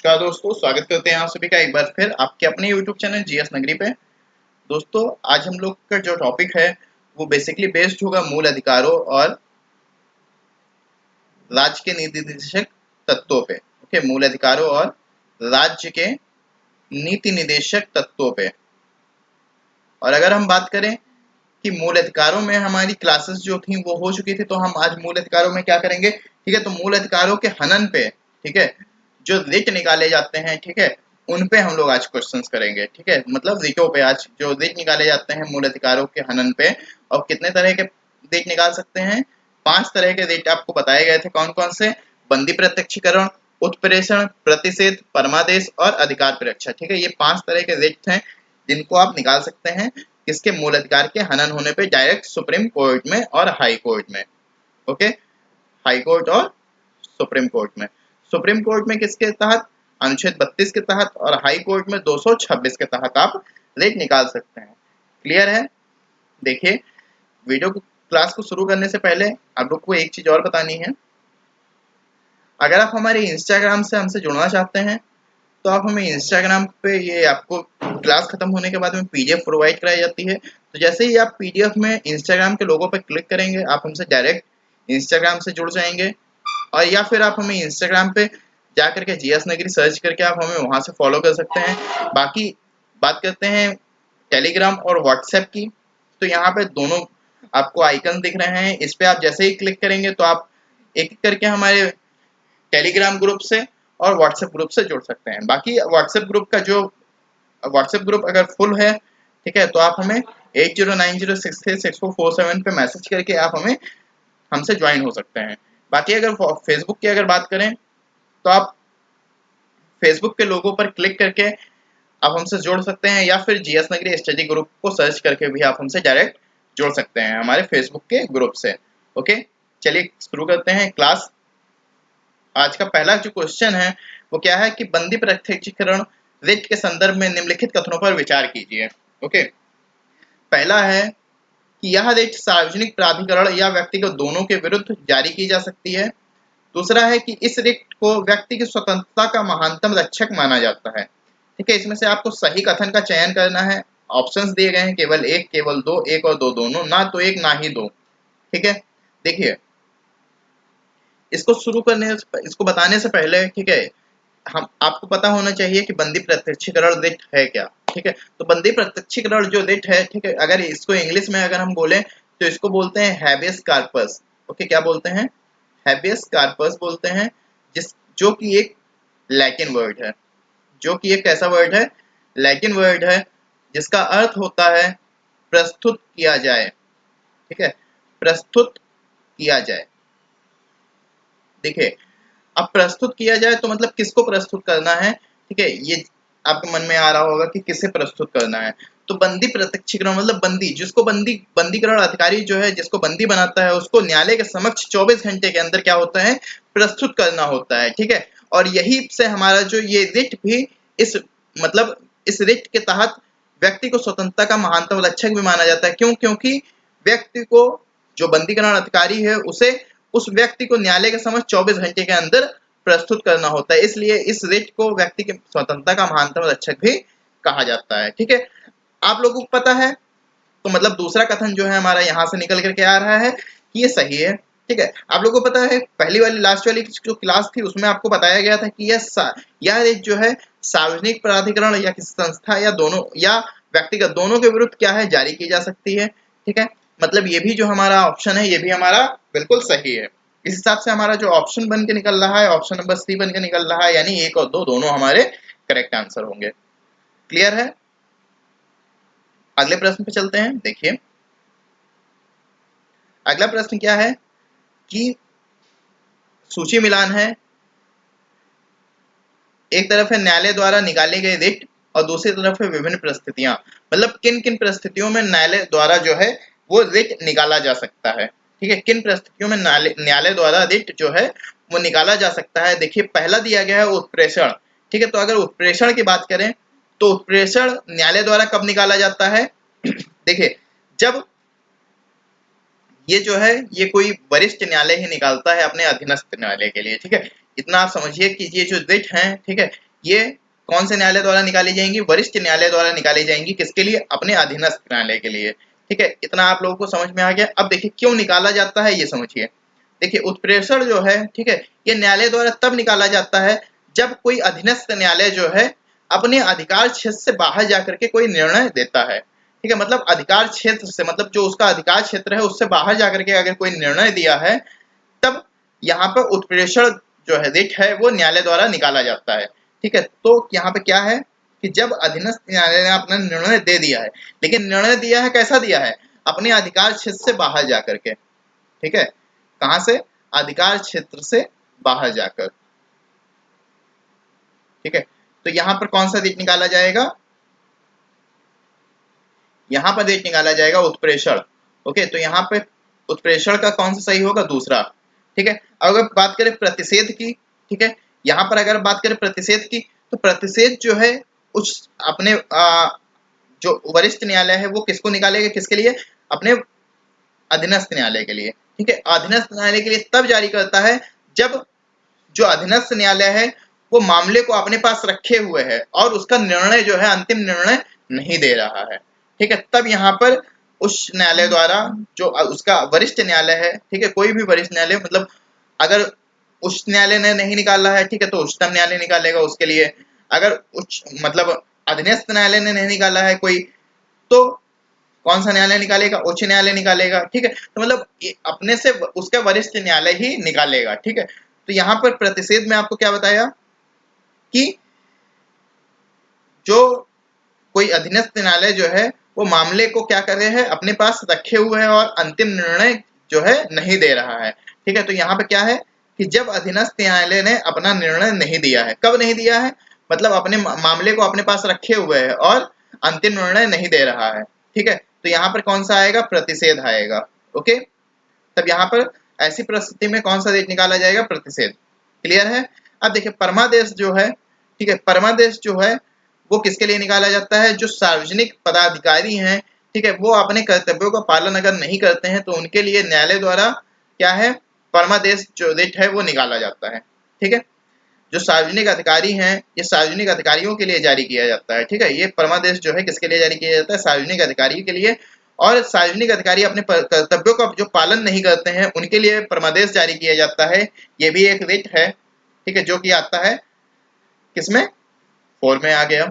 नमस्कार दोस्तों, स्वागत करते हैं आप सभी का एक बार फिर आपके अपने YouTube चैनल जीएस नगरी पे। दोस्तों, आज हम लोग का जो टॉपिक है वो बेसिकली बेस्ड होगा मूल अधिकारों और राज्य के नीति निर्देशक तत्वों पे। ओके, मूल अधिकारों और राज्य के नीति निर्देशक तत्वों पे। और अगर हम बात करें कि मूल अधिकारों में हमारी क्लासेस जो थी वो हो चुकी थी, तो हम आज मूल अधिकारों में क्या करेंगे, ठीक है। तो मूल अधिकारों के हनन पे, ठीक है, जो रिट निकाले जाते हैं, ठीक है, उन पे हम लोग आज क्वेश्चंस करेंगे, ठीक है। मतलब रिटों पे आज जो रिट निकाले जाते हैं मूल अधिकारों के हनन पे। और कितने तरह के रिट निकाल सकते हैं? 5 तरह के रिट आपको बताए गए थे। कौन कौन से? बंदी प्रत्यक्षीकरण, उत्प्रेषण, प्रतिषेध, परमादेश और अधिकार परीक्षा, ठीक है। ये 5 तरह के रिट हैं जिनको आप निकाल सकते हैं किसके? मूल अधिकार के हनन होने पे, डायरेक्ट सुप्रीम कोर्ट में और हाई कोर्ट में। ओके, हाई कोर्ट और सुप्रीम कोर्ट में। सुप्रीम कोर्ट में किसके तहत? अनुच्छेद 32 के तहत, और हाई कोर्ट में 226 के तहत आप रेट निकाल सकते हैं। क्लियर है? देखिए, वीडियो को क्लास को शुरू करने से पहले आप लोग को एक चीज और बतानी है। अगर आप हमारे इंस्टाग्राम से हमसे जुड़ना चाहते हैं तो आप हमें इंस्टाग्राम पे, ये आपको क्लास खत्म होने के बाद में पीडीएफ प्रोवाइड कराई जाती है। तो जैसे ही आप पीडीएफ में इंस्टाग्राम के लोगो पे क्लिक करेंगे, आप हमसे डायरेक्ट इंस्टाग्राम से जुड़ जाएंगे। और या फिर आप हमें इंस्टाग्राम पे जा करके जीएस नगरी सर्च करके आप हमें वहां से फॉलो कर सकते हैं। बाकी बात करते हैं टेलीग्राम और व्हाट्सएप की। तो यहाँ पे दोनों आपको आइकन दिख रहे हैं, इस पे आप जैसे ही क्लिक करेंगे तो आप एक एक करके हमारे टेलीग्राम ग्रुप से और व्हाट्सएप ग्रुप से जुड़ सकते हैं। बाकी व्हाट्सएप ग्रुप का जो व्हाट्सएप ग्रुप अगर फुल है, ठीक है, तो आप हमें 8090636447 पे मैसेज करके आप हमें हमसे ज्वाइन हो सकते हैं। बाकी अगर फेसबुक की अगर बात करें तो आप फेसबुक के लोगों पर क्लिक करके आप हमसे जुड़ सकते हैं, या फिर जीएस नगरी स्टडी ग्रुप को सर्च करके भी आप हमसे डायरेक्ट जुड़ सकते हैं हमारे फेसबुक के ग्रुप से। ओके, चलिए शुरू करते हैं क्लास। आज का पहला जो क्वेश्चन है वो क्या है कि बंदी प्रत्यक्षीकरण रिट के संदर्भ में निम्नलिखित कथनों पर विचार कीजिए। ओके, पहला है कि यह रिट सार्वजनिक प्राधिकरण या व्यक्तिगत दोनों के विरुद्ध जारी की जा सकती है। दूसरा है कि इस रिट को व्यक्ति की स्वतंत्रता का महानतम रक्षक माना जाता है। ठीक है, इसमें से आपको सही कथन का चयन करना है। ऑप्शंस दिए गए हैं, केवल एक, केवल दो, एक और दो दोनों, ना तो एक ना ही दो। ठीक है, देखिए, इसको बताने से पहले, ठीक है, हम आपको पता होना चाहिए कि बंदी प्रत्यक्षीकरण रिट है क्या। ठीक है, तो बंदी प्रत्यक्षीकरण जो रिट है, ठीक है, अगर इसको इंग्लिश में अगर हम बोले तो इसको बोलते हैं हैबियस कार्पस। ओके, क्या बोलते हैं? हैबियस कार्पस बोलते हैं, जो कि एक लैटिन वर्ड है। जो कि एक कैसा वर्ड है? लैटिन वर्ड है, जिसका अर्थ होता है प्रस्तुत किया जाए। ठीक है, प्रस्तुत किया जाए। देखिए, अब प्रस्तुत किया जाए तो मतलब किसको प्रस्तुत करना है? ठीक है, ये आपके मन में आ रहा होगा कि किसे प्रस्तुत करना है। तो बंदी प्रत्यक्षीकरण मतलब बंदी, जिसको बंदीकरण अधिकारी जो है, जिसको बंदी बनाता है, उसको न्यायालय के समक्ष 24 घंटे के अंदर क्या होता है? प्रस्तुत करना होता है। ठीक है, और यही से हमारा जो ये रिट भी इस मतलब इस रिट के तहत व्यक्ति को स्वतंत्रता का महानतम रक्षक भी माना जाता है। क्यों? क्योंकि व्यक्ति को, जो बंदीकरण अधिकारी है, उसे उस व्यक्ति को न्यायालय के समक्ष 24 घंटे के अंदर प्रस्तुत करना होता है। इसलिए इस रिट को व्यक्ति की स्वतंत्रता का महानतम रक्षक भी कहा जाता है। ठीक है, आप लोगों को पता है, तो मतलब दूसरा कथन जो है हमारा यहाँ से निकल करके आ रहा है कि ये सही है। ठीक है, आप लोगों को पता है, पहली वाली लास्ट वाली जो क्लास थी उसमें आपको बताया गया था कि यह रिट जो है सार्वजनिक प्राधिकरण या किसी संस्था या दोनों या व्यक्तिगत दोनों के विरुद्ध क्या है? जारी की जा सकती है। ठीक है, मतलब ये भी जो हमारा ऑप्शन है ये भी हमारा बिल्कुल सही है। इस हिसाब से हमारा जो ऑप्शन बन के निकल रहा है, ऑप्शन नंबर सी बन के निकल रहा है, यानी एक और दो दोनों हमारे करेक्ट आंसर होंगे। क्लियर है? अगले प्रश्न पे चलते हैं। देखिए, अगला प्रश्न क्या है कि सूची मिलान है। एक तरफ है न्यायालय द्वारा निकाले गए रिट और दूसरी तरफ है विभिन्न परिस्थितियां। मतलब किन किन परिस्थितियों में न्यायालय द्वारा जो है वो रिट निकाला जा सकता है। ठीक है, किन परिस्थितियों में न्यायालय द्वारा रिट जो है वो निकाला जा सकता है। देखिए, पहला दिया गया है उत्प्रेषण। ठीक है, तो अगर उत्प्रेषण की बात करें तो उत्प्रेषण न्यायालय द्वारा कब निकाला जाता है? देखिए, जब ये जो है ये कोई वरिष्ठ न्यायालय ही निकालता है अपने अधीनस्थ न्यायालय के लिए। ठीक है, इतना आप समझिए कि ये जो रिट हैं, ठीक है, ये कौन से न्यायालय द्वारा निकाली जाएंगी? वरिष्ठ न्यायालय द्वारा निकाली जाएंगी। किसके लिए? अपने अधीनस्थ न्यायालय के लिए। ठीक है, इतना आप लोगों को समझ में आ गया। अब देखिए क्यों निकाला जाता है ये समझिए। देखिए उत्प्रेषण जो है, ठीक है, ये न्यायालय द्वारा तब निकाला जाता है जब कोई अधीनस्थ न्यायालय जो है अपने अधिकार क्षेत्र से बाहर जाकर के कोई निर्णय देता है। ठीक है, मतलब अधिकार क्षेत्र से, मतलब जो उसका अधिकार क्षेत्र है उससे बाहर जाकर के अगर कोई निर्णय दिया है, तब यहाँ पर उत्प्रेषण जो है रिट है वो न्यायालय द्वारा निकाला जाता है। ठीक है, तो यहाँ पे क्या है कि जब अधीनस्थ न्यायालय ने अपना निर्णय दे दिया है, लेकिन निर्णय दिया है कैसा दिया है? अपने अधिकार क्षेत्र से बाहर जाकर के। ठीक है, कहां से? अधिकार क्षेत्र से बाहर जाकर। ठीक है, तो यहां पर कौन सा रिट निकाला जाएगा? यहां पर रिट निकाला जाएगा उत्प्रेषण। ओके, तो यहाँ पे उत्प्रेषण का कौन सा सही होगा? दूसरा। ठीक है, अगर बात करें प्रतिषेध की, ठीक है, यहां पर अगर बात करें प्रतिषेध की, तो प्रतिषेध जो है उस अपने जो वरिष्ठ न्यायालय है वो किसको निकालेगा? किसके लिए? अपने अधीनस्थ न्यायालय के लिए। ठीक है, अधीनस्थ न्यायालय के लिए तब जारी करता है जब जो अधीनस्थ न्यायालय है वो मामले को अपने पास रखे हुए है और उसका निर्णय जो है अंतिम निर्णय नहीं दे रहा है। ठीक है, तब यहाँ पर उस न्यायालय द्वारा, जो उसका वरिष्ठ न्यायालय है, ठीक है, कोई भी वरिष्ठ न्यायालय, मतलब अगर उच्च न्यायालय ने नहीं निकाला है, ठीक है, तो उच्चतम न्यायालय निकालेगा उसके लिए। अगर उच्च मतलब अधीनस्थ न्यायालय ने नहीं निकाला है कोई, तो कौन सा न्यायालय निकालेगा? उच्च न्यायालय निकालेगा। ठीक है, तो मतलब अपने से उसका वरिष्ठ न्यायालय ही निकालेगा। ठीक है, तो यहाँ पर प्रतिषेध में आपको क्या बताया कि जो कोई अधीनस्थ न्यायालय जो है वो मामले को क्या कर रहे हैं? अपने पास रखे हुए है और अंतिम निर्णय जो है नहीं दे रहा है। ठीक है, तो यहाँ पे क्या है कि जब अधीनस्थ न्यायालय ने अपना निर्णय नहीं दिया है। कब नहीं दिया है? मतलब अपने मामले को अपने पास रखे हुए है और अंतिम निर्णय नहीं दे रहा है। ठीक है, तो यहाँ पर कौन सा आएगा? प्रतिषेध आएगा। ओके, तब यहाँ पर ऐसी परिस्थिति में कौन सा रेट निकाला जाएगा? प्रतिषेध। क्लियर है? अब देखिए परमादेश जो है, ठीक है, परमादेश जो है वो किसके लिए निकाला जाता है? जो सार्वजनिक पदाधिकारी हैं, ठीक है, वो अपने कर्तव्यों का पालन अगर नहीं करते हैं तो उनके लिए न्यायालय द्वारा क्या है? परमादेश जो रेट है वो निकाला जाता है। ठीक है, जो सार्वजनिक अधिकारी हैं, ये सार्वजनिक अधिकारियों के लिए जारी किया जाता है। ठीक है, ये परमादेश जो है किसके लिए जारी किया जाता है? सार्वजनिक अधिकारी के लिए। और सार्वजनिक अधिकारी अपने कर्तव्यों का जो पालन नहीं करते हैं उनके लिए परमादेश जारी किया जाता है। ये भी एक रिट है। ठीक है, जो कि आता है किसमें? 4 में आ गया।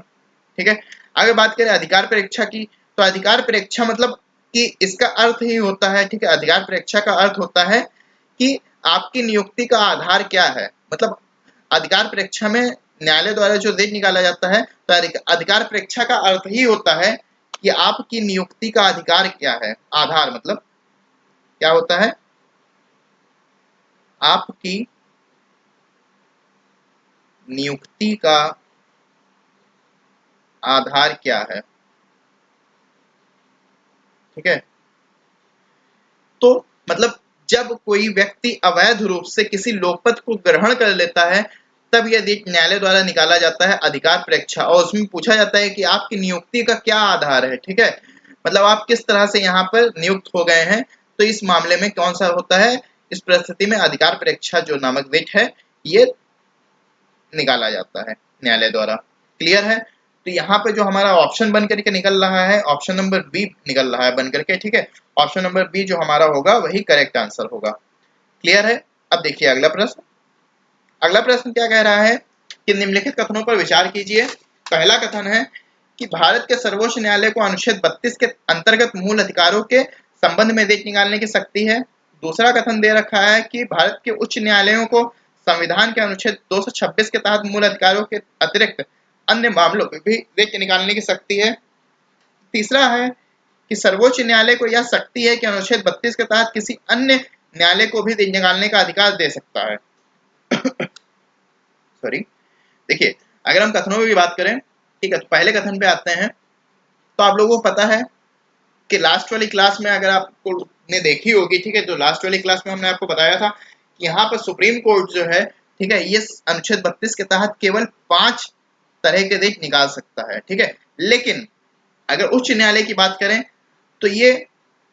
ठीक है, अगर बात करें अधिकार परीक्षा की, तो अधिकार परीक्षा मतलब कि इसका अर्थ ही होता है, ठीक है, अधिकार परीक्षा का अर्थ होता है कि आपकी नियुक्ति का आधार क्या है। मतलब अधिकार परीक्षा में न्यायालय द्वारा जो रेट निकाला जाता है, तो अधिकार परीक्षा का अर्थ ही होता है कि आपकी नियुक्ति का अधिकार क्या है। आधार मतलब क्या होता है? आपकी नियुक्ति का आधार क्या है। ठीक है, तो मतलब जब कोई व्यक्ति अवैध रूप से किसी लोकपद को ग्रहण कर लेता है, तब यह रेट न्यायालय द्वारा निकाला जाता है अधिकार परीक्षा, और उसमें पूछा जाता है कि आपकी नियुक्ति का क्या आधार है। ठीक है, मतलब आप किस तरह से यहाँ पर नियुक्त हो गए हैं, तो इस मामले में कौन सा होता है? इस परिस्थिति में अधिकार परीक्षा जो नामक रेट है ये निकाला जाता है न्यायालय द्वारा। क्लियर है? तो यहाँ पे जो हमारा ऑप्शन बन करके निकल रहा है, ऑप्शन नंबर बी निकल रहा है बन करके। ठीक है, ऑप्शन नंबर बी जो हमारा होगा वही करेक्ट आंसर होगा। क्लियर है? अब देखिए अगला प्रश्न। अगला प्रश्न क्या कह रहा है कि निम्नलिखित कथनों पर विचार कीजिए। पहला कथन है कि भारत के सर्वोच्च न्यायालय को अनुच्छेद 32 के अंतर्गत मूल अधिकारों के संबंध में रेट निकालने की शक्ति है। दूसरा कथन दे रखा है कि भारत के उच्च न्यायालयों को संविधान के अनुच्छेद 226 के तहत मूल अधिकारों के अतिरिक्त अन्य मामलों में भी रेट निकालने की शक्ति है। तीसरा है कि सर्वोच्च न्यायालय को यह शक्ति है कि अनुच्छेद 32 के तहत किसी अन्य न्यायालय को भी रेट निकालने का अधिकार दे सकता है। सॉरी, देखिए अगर हम कथनों में भी बात करें, ठीक है, तो पहले कथन पे आते हैं। तो आप लोगों को पता है कि लास्ट वाली क्लास में अगर आपको ने देखी होगी, ठीक है, तो लास्ट वाली क्लास में हमने आपको बताया था कि यहाँ पर सुप्रीम कोर्ट जो है, ठीक है, ये अनुच्छेद 32 के तहत केवल 5 तरह के रेट निकाल सकता है। ठीक है, लेकिन अगर उच्च न्यायालय की बात करें तो ये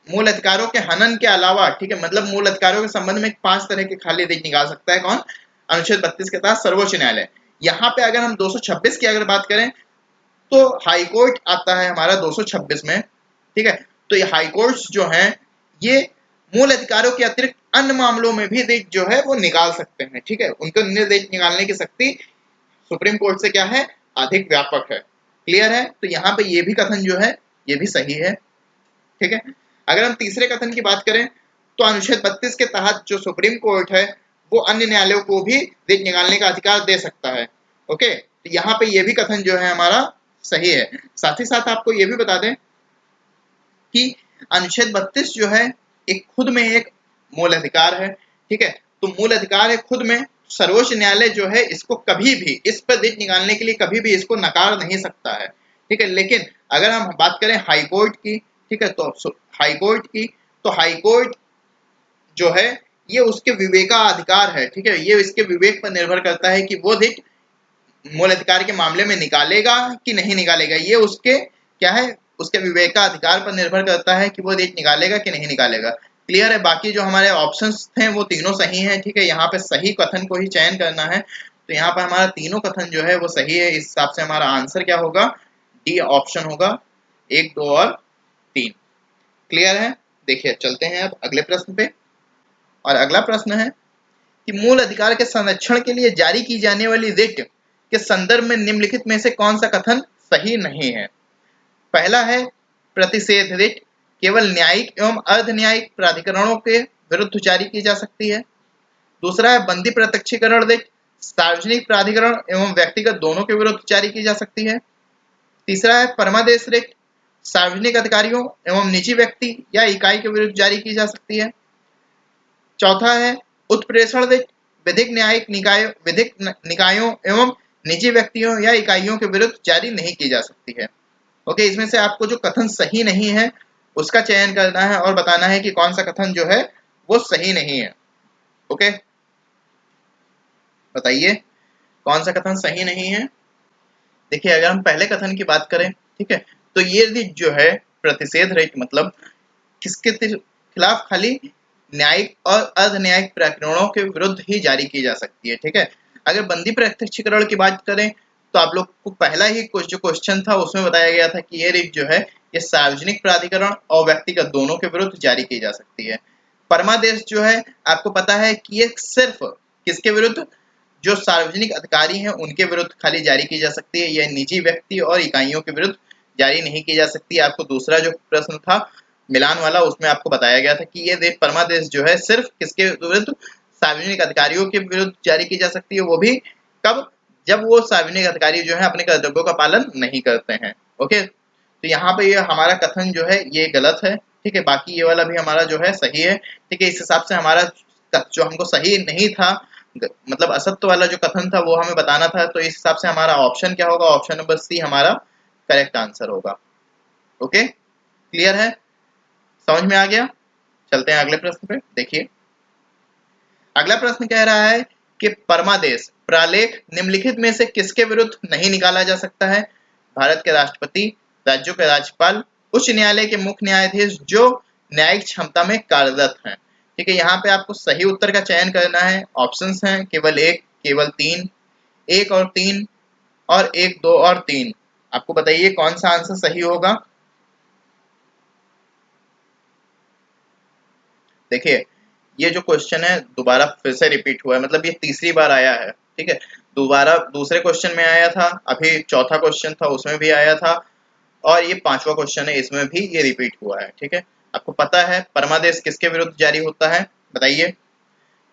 मूल अधिकारों के हनन के अलावा, ठीक है, मतलब मूल अधिकारों के संबंध में 5 तरह के खाली रेट निकाल सकता है। कौन? अनुच्छेद 32 के तहत सर्वोच्च न्यायालय। यहाँ पे अगर हम 226 की अगर बात करें तो हाई कोर्ट आता है हमारा 226 में, ठीक है। तो ये हाई कोर्ट्स जो हैं ये मूल अधिकारों के अतिरिक्त अन्य मामलों में भी देश जो है वो निकाल सकते हैं, ठीक है। उनको निर्देश निकालने की शक्ति सुप्रीम कोर्ट से क्या है, अधिक व्यापक है। क्लियर है। तो यहाँ पे ये भी कथन जो है ये भी सही है, ठीक है। अगर हम तीसरे कथन की बात करें तो अनुच्छेद 32 के तहत जो सुप्रीम कोर्ट है वो अन्य न्यायालयों को भी देश निकालने का अधिकार दे सकता है। ओके, तो यहाँ पे ये भी कथन जो है हमारा सही है। साथ ही साथ आपको ये भी बता दें कि अनुच्छेद 32 जो है एक खुद में एक मूल अधिकार है, ठीक है। तो मूल अधिकार है खुद में, सर्वोच्च न्यायालय जो है इसको कभी भी इस पर देश निकालने के लिए कभी भी इसको नकार नहीं सकता है, ठीक है। लेकिन अगर हम बात करें हाई कोर्ट की, ठीक है, तो हाई कोर्ट की, तो हाई कोर्ट जो है ये उसके विवेकाधिकार है, ठीक है। ये इसके विवेक पर निर्भर करता है कि वो देश मूल अधिकार के मामले में निकालेगा कि नहीं निकालेगा। ये उसके क्या है, उसके विवेकाधिकार पर निर्भर करता है कि वो देश निकालेगा कि नहीं निकालेगा। क्लियर है। बाकी जो हमारे ऑप्शंस थे वो तीनों सही हैं, ठीक है। यहाँ पे सही कथन को ही चयन करना है, तो यहाँ पर हमारा तीनों कथन जो है वो सही है। इस हिसाब से हमारा आंसर क्या होगा, डी ऑप्शन होगा, 1, 2 और 3। क्लियर है। देखिए चलते हैं अब अगले प्रश्न पे। और अगला प्रश्न है कि मूल अधिकार के संरक्षण के लिए जारी की जाने वाली रिट के संदर्भ में निम्नलिखित में से कौन सा कथन सही नहीं है। पहला है प्रतिषेध रिट केवल न्यायिक एवं अर्ध न्यायिक प्राधिकरणों के विरुद्ध जारी की जा सकती है। दूसरा है बंदी प्रत्यक्षीकरण रिट सार्वजनिक प्राधिकरण एवं व्यक्तिगत दोनों के विरुद्ध जारी की जा सकती है। तीसरा है परमादेश रिट सार्वजनिक अधिकारियों एवं निजी व्यक्ति या इकाई के विरुद्ध जारी की जा सकती है। चौथा है उत्प्रेषण रिट विधिक निकायों एवं निजी व्यक्तियों या इकाइयों के विरुद्ध जारी नहीं की जा सकती है। ओके, इसमें से आपको जो कथन सही नहीं है उसका चयन करना है और बताना है कि कौन सा कथन जो है वो सही नहीं है। ओके, बताइए कौन सा कथन सही नहीं है। देखिए अगर हम पहले कथन की बात करें, ठीक है, तो ये रिट जो है प्रतिषेध रिट मतलब किसके खिलाफ, खाली न्यायिक और अर्ध न्यायिक प्रकरणों के विरुद्ध ही जारी की जा सकती है, ठीक है। अगर बंदी प्रत्यक्षीकरण की बात करें तो आप लोग को पहला ही जो क्वेश्चन था उसमें बताया गया था कि ये रिट जो है ये सार्वजनिक प्राधिकरण और व्यक्तिगत दोनों के विरुद्ध जारी की जा सकती है। परमादेश जो है आपको पता है कि ये सिर्फ किसके विरुद्ध, जो सार्वजनिक अधिकारी हैं उनके विरुद्ध खाली जारी की जा सकती है, यह निजी व्यक्ति और इकाइयों के विरुद्ध जारी नहीं की जा सकती। आपको दूसरा जो प्रश्न था मिलान वाला उसमें आपको बताया गया था कि ये परमादेश जो है सिर्फ किसके विरुद्ध, सार्वजनिक अधिकारियों के विरुद्ध जारी की जा सकती है, वो भी कब, जब वो सार्वजनिक अधिकारी जो है अपने कर्तव्यों का पालन नहीं करते हैं। ओके, तो यहाँ पे ये हमारा कथन जो है ये गलत है, ठीक है। बाकी ये वाला भी हमारा जो है सही है, ठीक है। इस हिसाब से हमारा जो हमको सही नहीं था, मतलब असत्य वाला जो कथन था वो हमें बताना था, तो इस हिसाब से हमारा ऑप्शन क्या होगा, ऑप्शन नंबर सी हमारा करेक्ट आंसर होगा। ओके, क्लियर है, समझ में आ गया। चलते हैं अगले प्रश्न पे। देखिए अगला प्रश्न कह रहा है कि परमादेश प्रालेख निम्नलिखित में से किसके विरुद्ध नहीं निकाला जा सकता है। भारत के राष्ट्रपति, राज्यों के राज्यपाल, उच्च न्यायालय के मुख्य न्यायाधीश जो न्यायिक क्षमता में कार्यरत हैं। ठीक है, यहाँ पे आपको सही उत्तर का चयन करना है। ऑप्शंस हैं केवल 1, केवल 3, 1 और 3 और 1, 2 और 3। आपको बताइए कौन सा आंसर सही होगा। देखिए ये जो क्वेश्चन है दोबारा फिर से रिपीट हुआ है, मतलब ये तीसरी बार आया है, ठीक है। दोबारा दूसरे क्वेश्चन में आया था, अभी चौथा क्वेश्चन था उसमें भी आया था, और ये पांचवा क्वेश्चन है इसमें भी ये रिपीट हुआ है, ठीक है। आपको पता है परमादेश किसके विरुद्ध जारी होता है, बताइए।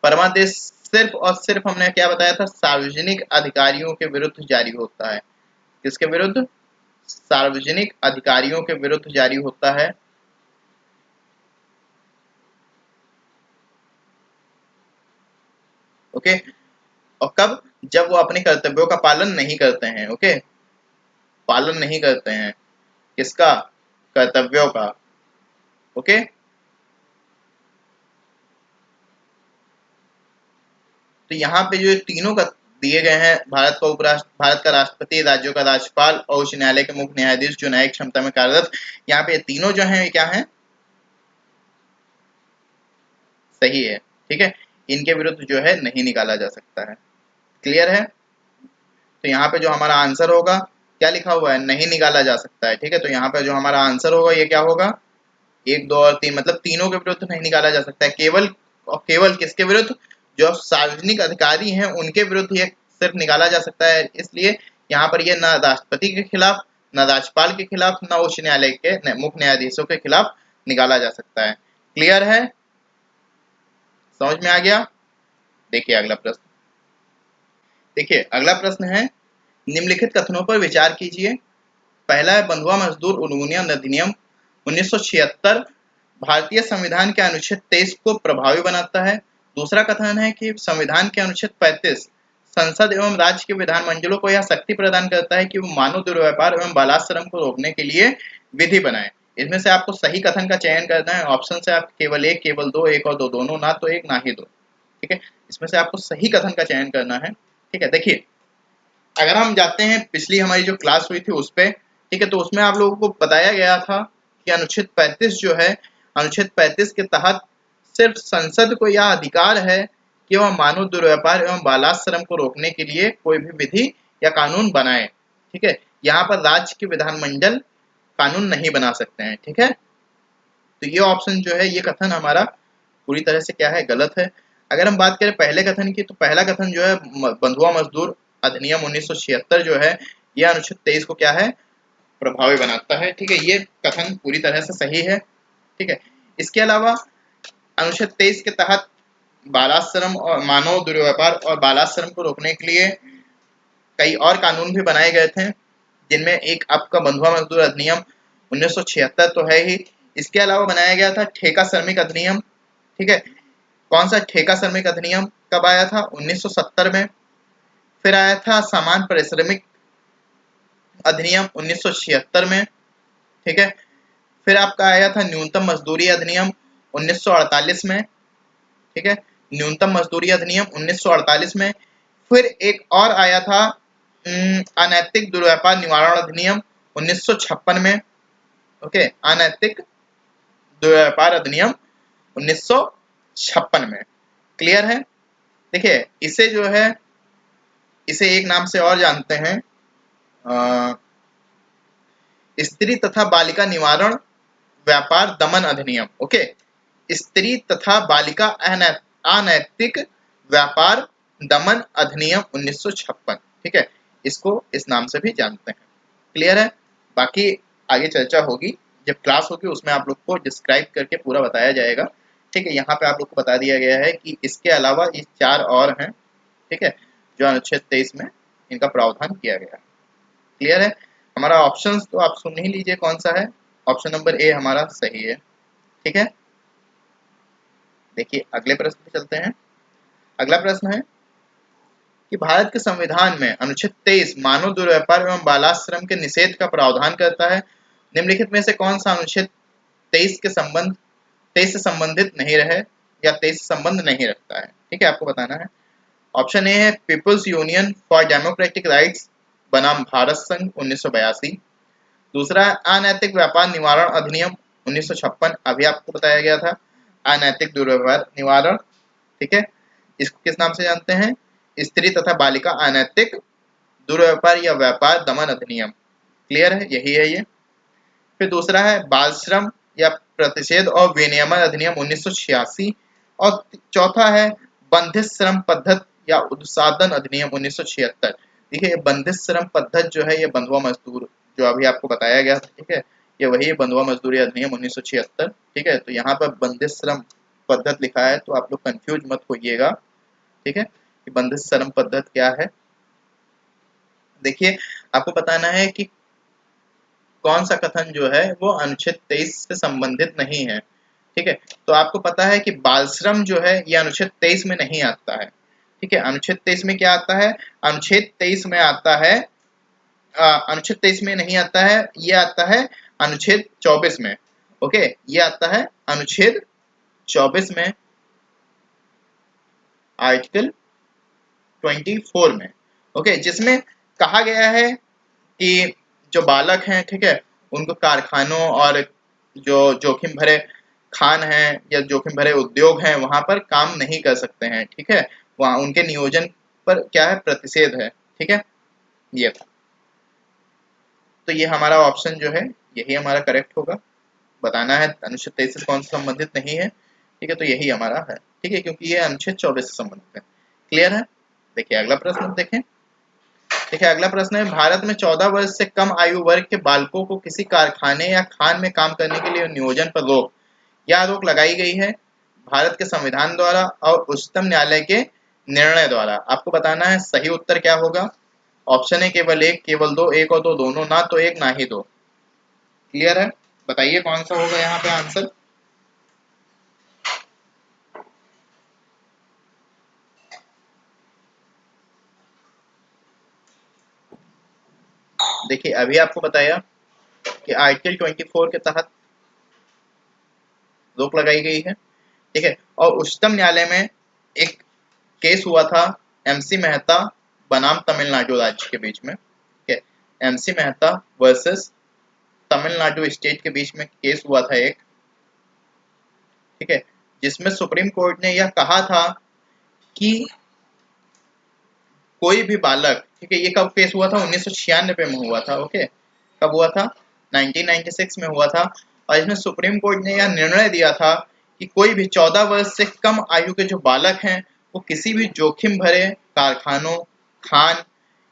परमादेश सिर्फ और सिर्फ हमने क्या बताया था, सार्वजनिक अधिकारियों के विरुद्ध जारी होता है। किसके विरुद्ध, सार्वजनिक अधिकारियों के विरुद्ध जारी होता है। ओके, और कब, जब वो अपने कर्तव्यों का पालन नहीं करते हैं। ओके, पालन नहीं करते हैं किसका, कर्तव्यों का। ओके, तो यहाँ पे जो तीनों का दिए गए हैं, भारत का उपराष्ट्र, भारत का राष्ट्रपति, राज्यों का राज्यपाल और उच्च न्यायालय के मुख्य न्यायाधीश जो न्यायिक क्षमता में कार्यरत, यहाँ पे तीनों जो हैं क्या है, सही है, ठीक है। इनके विरुद्ध जो है नहीं निकाला जा सकता है। क्लियर है। तो यहाँ पे जो हमारा आंसर होगा, क्या लिखा हुआ है, नहीं निकाला जा सकता है। ठीक है, तो यहाँ पे जो हमारा आंसर होगा ये क्या होगा, 1, 2 और 3, मतलब तीनों के विरुद्ध नहीं निकाला जा सकता है। केवल और केवल किसके विरुद्ध, जो सार्वजनिक अधिकारी हैं उनके विरुद्ध ये सिर्फ निकाला जा सकता है। इसलिए यहाँ पर ये न राष्ट्रपति के खिलाफ, न राज्यपाल के खिलाफ, न उच्च न्यायालय के मुख्य न्यायाधीशों के खिलाफ निकाला जा सकता है। क्लियर है, समझ में आ गया। देखिए अगला प्रश्न, देखिए अगला प्रश्न है, निम्नलिखित कथनों पर विचार कीजिए। पहला है, बंधुआ मजदूर उन्मूलन अधिनियम 1976 भारतीय संविधान के अनुच्छेद 23 को प्रभावी बनाता है। दूसरा कथन है कि संविधान के अनुच्छेद 35 संसद एवं राज्य के विधानमंडलों को यह शक्ति प्रदान करता है कि वो मानव दुर्व्यापार एवं बालाश्रम को रोकने के लिए विधि बनाए। इसमें से आपको सही कथन का चयन करना है। ऑप्शन से आप केवल एक, केवल दो, एक और दो, दोनों, ना तो एक ना ही दो। ठीक है, इसमें से आपको सही कथन का चयन करना है। ठीक है, देखिए अगर हम जाते हैं पिछली हमारी जो क्लास हुई थी उस पे, ठीक है, तो उसमें आप लोगों को बताया गया था कि अनुच्छेद 35 जो है, अनुच्छेद 35 के तहत सिर्फ संसद को यह अधिकार है कि वह मानव दुर्व्यापार एवं बालाश्रम को रोकने के लिए कोई भी विधि या कानून बनाए। ठीक है, यहाँ पर राज्य के विधानमंडल कानून नहीं बना सकते हैं। ठीक है, तो ये ऑप्शन जो है, ये कथन हमारा पूरी तरह से क्या है, गलत है। अगर हम बात करें पहले कथन की, तो पहला कथन जो है, बंधुआ मजदूर अधिनियम 1976 जो है, यह अनुच्छेद 23 को क्या है, प्रभावी बनाता है। ठीक है, ये कथन पूरी तरह से सही है। ठीक है, इसके अलावा अनुच्छेद 23 के तहत बालाश्रम और मानव दुर्व्यापार और बालाश्रम को रोकने के लिए कई और कानून भी बनाए गए थे, जिनमें एक आपका बंधुआ मजदूर अधिनियम 1976 तो है ही, इसके अलावा बनाया गया था ठेका श्रमिक अधिनियम। ठीक है, कौन सा ठेका श्रमिक अधिनियम कब आया था, 1970 में। फिर आया था समान पारिश्रमिक अधिनियम 1976 में। ठीक है, फिर आपका आया था न्यूनतम मजदूरी अधिनियम 1948 में। ठीक है, न्यूनतम मजदूरी अधिनियम 1948 में। फिर एक और आया था अनैतिक दुर्व्यापार निवारण अधिनियम 1956 में। ओके, अनैतिक दुर्व्यापार अधिनियम 1956 में। क्लियर है। देखिए इसे जो है, इसे एक नाम से और जानते हैं, स्त्री तथा बालिका निवारण व्यापार दमन अधिनियम। ओके, स्त्री तथा बालिका अनैतिक व्यापार दमन अधिनियम 1956। ठीक है, इसको इस नाम से भी जानते हैं। क्लियर है। बाकी आगे चर्चा होगी, जब क्लास होगी उसमें आप लोग को डिस्क्राइब करके पूरा बताया जाएगा। ठीक है, यहाँ पे आप लोग को बता दिया गया है कि इसके अलावा ये 4 और हैं। ठीक है, जो अनुच्छेद 23 में इनका प्रावधान किया गया है। क्लियर है। हमारा ऑप्शन तो आप सुन ही लीजिए कौन सा है। ऑप्शन नंबर ए हमारा सही है। ठीक है, देखिए अगले प्रश्न पे चलते हैं। अगला प्रश्न है कि भारत के संविधान में अनुच्छेद 23 मानव दुर्व्यापार एवं बालाश्रम के निषेध का प्रावधान करता है। निम्नलिखित में से कौन सा अनुच्छेद 23 से संबंधित नहीं रहे या 23 से संबंध नहीं रखता है। ठीक है, आपको बताना है। ऑप्शन ए है people's union for democratic rights बनाम भारत संघ 1982। दूसरा है अनैतिक व्यापार निवारण अधिनियम 1956, अभी आपको बताया गया था, अनैतिक दुर्व्यवहार निवारण। ठीक है, इसको किस नाम से जानते हैं, स्त्री तथा बालिका अनैतिक दुर्व्यापार या व्यापार दमन अधिनियम। क्लियर है, यही है ये। फिर दूसरा है बाल श्रम या प्रतिषेध और विनियमन अधिनियम 1986। और चौथा है बंधित श्रम पद्धति या उत्सादन अधिनियम 1976। देखिए बंधित श्रम पद्धति जो है, ये बंधुआ मजदूर जो अभी आपको बताया गया था, ठीक है, ये वही बंधुआ मजदूरी अधिनियम 1976। ठीक है, तो यहाँ पर बंधित श्रम पद्धति लिखा है, तो आप लोग कंफ्यूज मत होइएगा। ठीक है, कि बंधित श्रम पद्धति क्या है। देखिए आपको बताना है कि कौन सा कथन जो है वो अनुच्छेद 23 से संबंधित नहीं है। ठीक है, तो आपको पता है कि बाल श्रम जो है ये अनुच्छेद 23 में नहीं आता है। ठीक है, अनुच्छेद 23 में क्या आता है, अनुच्छेद 23 में आता है, अनुच्छेद 23 में नहीं आता है, ये आता है अनुच्छेद 24 में। ओके, ये आता है अनुच्छेद 24 में, आर्टिकल 24 में। ओके, जिसमें कहा गया है कि जो बालक हैं, ठीक है, उनको कारखानों और जो जोखिम भरे खान हैं या जोखिम भरे उद्योग हैं वहां पर काम नहीं कर सकते हैं। ठीक है, वहां उनके नियोजन पर क्या है, प्रतिषेध है। ठीक है, ये था। तो ये हमारा ऑप्शन जो है यही हमारा करेक्ट होगा। बताना है अनुच्छेद 23 से कौन सा संबंधित नहीं है, ठीक है, तो यही हमारा है, ठीक है, क्योंकि ये अनुच्छेद 24 से संबंधित है। क्लियर है? देखिए अगला प्रश्न देखें। देखिए अगला प्रश्न है, भारत में 14 वर्ष से कम आयु वर्ग के बालकों को किसी कारखाने या खान में काम करने के लिए नियोजन पर रोक या रोक लगाई गई है भारत के संविधान द्वारा और उच्चतम न्यायालय के निर्णय द्वारा। आपको बताना है सही उत्तर क्या होगा। ऑप्शन है केवल एक, केवल दो, एक और दो, दोनों, ना तो एक ना ही दो। क्लियर है? बताइए कौन सा होगा यहाँ पे आंसर। देखिए अभी आपको बताया कि आर्टिकल 24 के तहत रोक लगाई गई है, ठीक है, और उच्चतम न्यायालय में एक केस हुआ था एमसी मेहता बनाम तमिलनाडु राज्य के बीच में, ठीक है, MC Mehta versus Tamil Nadu state के बीच में केस हुआ था एक, ठीक है, जिसमें सुप्रीम कोर्ट ने यह कहा था कि कोई भी बालक, ठीक है, ये कब केस हुआ था, 1996 में हुआ था, ओके, कब हुआ था, 1996 में हुआ था, और इसमें सुप्रीम कोर्ट ने यह निर्णय दिया था कि कोई भी 14 वर्ष से कम आयु के जो बालक हैं वो किसी भी जोखिम भरे कारखानों, खान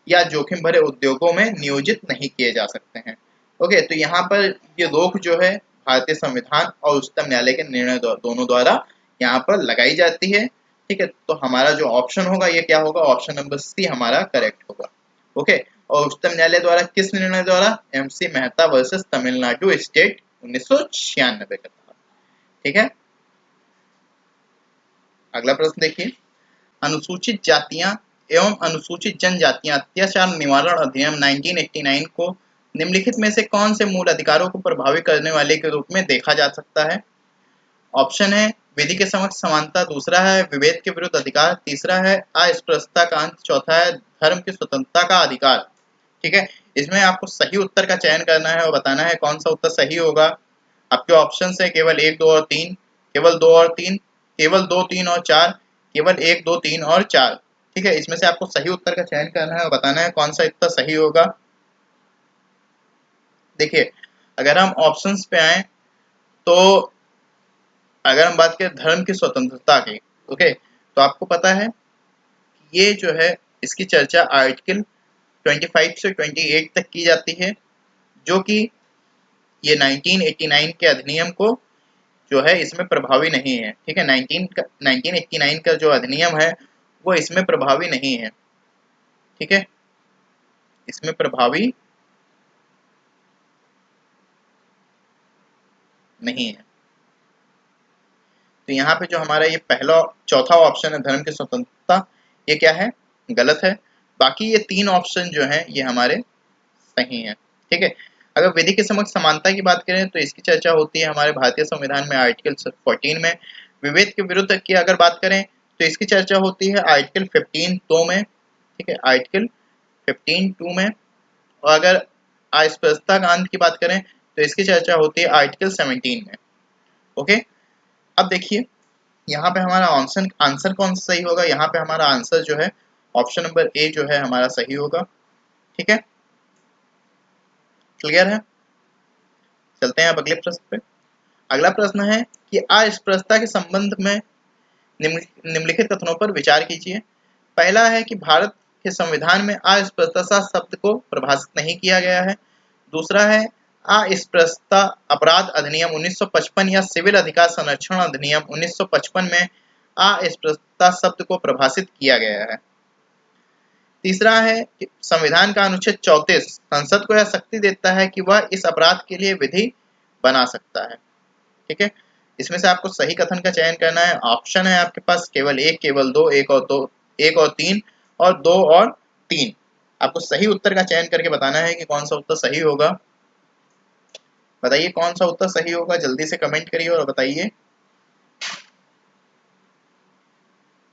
या जोखिम भरे उद्योगों में नियोजित नहीं किए जा सकते हैं। ओके, तो यहाँ पर ये रोक जो है भारतीय संविधान और उच्चतम न्यायालय के निर्णय दोनों द्वारा यहाँ पर लगाई जाती है, ठीक है, तो हमारा जो ऑप्शन होगा ये क्या होगा, ऑप्शन नंबर सी हमारा करेक्ट होगा। ओके, और उच्चतम न्यायालय द्वारा किस निर्णय द्वारा, MC Mehta versus Tamil Nadu state 1996 का था, ठीक है। अगला प्रश्न देखिए, अनुसूचित जातियां एवं अनुसूचित जनजातियां अत्याचार निवारण अधिनियम 1989 को निम्नलिखित में से कौन से मूल अधिकारों को प्रभावित करने वाले के रूप में देखा जा सकता है। ऑप्शन है विधि के समक्ष समानता, दूसरा है विभेद के विरुद्ध अधिकार, तीसरा है अस्पृश्यता का अंत, चौथा है धर्म की स्वतंत्रता का अधिकार, ठीक है। इसमें आपको सही उत्तर का चयन करना है और बताना है कौन सा उत्तर सही होगा। आपके ऑप्शन है केवल एक, दो और तीन, केवल दो और तीन, केवल दो, तीन और चार, केवल एक, दो, तीन और चार, ठीक है। इसमें से आपको सही उत्तर का चयन करना है और बताना है कौन सा उत्तर सही होगा। देखिए अगर हम ऑप्शंस पे आए तो अगर हम बात करें धर्म की स्वतंत्रता की, ओके, तो आपको पता है ये जो है इसकी चर्चा आर्टिकल 25 से 28 तक की जाती है, जो कि ये 1989 के अधिनियम को जो है इसमें प्रभावी नहीं है, ठीक है, 1989 का जो अधिनियम है वो इसमें प्रभावी नहीं है, ठीक है, इसमें प्रभावी नहीं है। तो यहाँ पे जो हमारा ये पहला चौथा ऑप्शन है धर्म की स्वतंत्रता, ये क्या है, गलत है। बाकी ये तीन ऑप्शन जो हैं ये हमारे सही हैं, ठीक है। अगर विधि के समक्ष समानता की बात करें तो इसकी चर्चा होती है हमारे भारतीय संविधान में आर्टिकल 14 में। विभेद के विरुद्ध की अगर बात करें तो इसकी चर्चा होती है आर्टिकल 15(2) में, ठीक है, आर्टिकल 15(2) में। और अगर अस्पृश्यता का अंत की बात करें तो इसकी चर्चा होती है आर्टिकल 17 में। ओके, अब देखिए यहाँ पे हमारा आंसर आंसर कौन सा सही होगा। यहाँ पे हमारा आंसर जो है ऑप्शन नंबर ए जो है हमारा सही होगा, ठीक है। क्लियर है? चलते हैं अब अगले प्रश्न पे। अगला प्रश्न है कि अस्पृश्यता के संबंध में निम्नलिखित कथनों पर विचार कीजिए। पहला है कि भारत के संविधान में अस्पृश्यता शब्द को परिभाषित नहीं किया गया है। दूसरा है अस्पृश्यता अपराध अधिनियम 1955 या सिविल अधिकार संरक्षण अधिनियम 1955 में अस्पृश्यता शब्द को परिभाषित किया गया है। तीसरा है कि संविधान का अनुच्छेद 34 संसद को यह शक्ति देता है कि वह इस अपराध के लिए विधि बना सकता है, ठीक है। इसमें से आपको सही कथन का चयन करना है। ऑप्शन है आपके पास केवल एक, केवल दो, एक और दो, एक और तीन, और दो और तीन। आपको सही उत्तर का चयन करके बताना है कि कौन सा उत्तर सही होगा। बताइए कौन सा उत्तर सही होगा, जल्दी से कमेंट करिए और बताइए।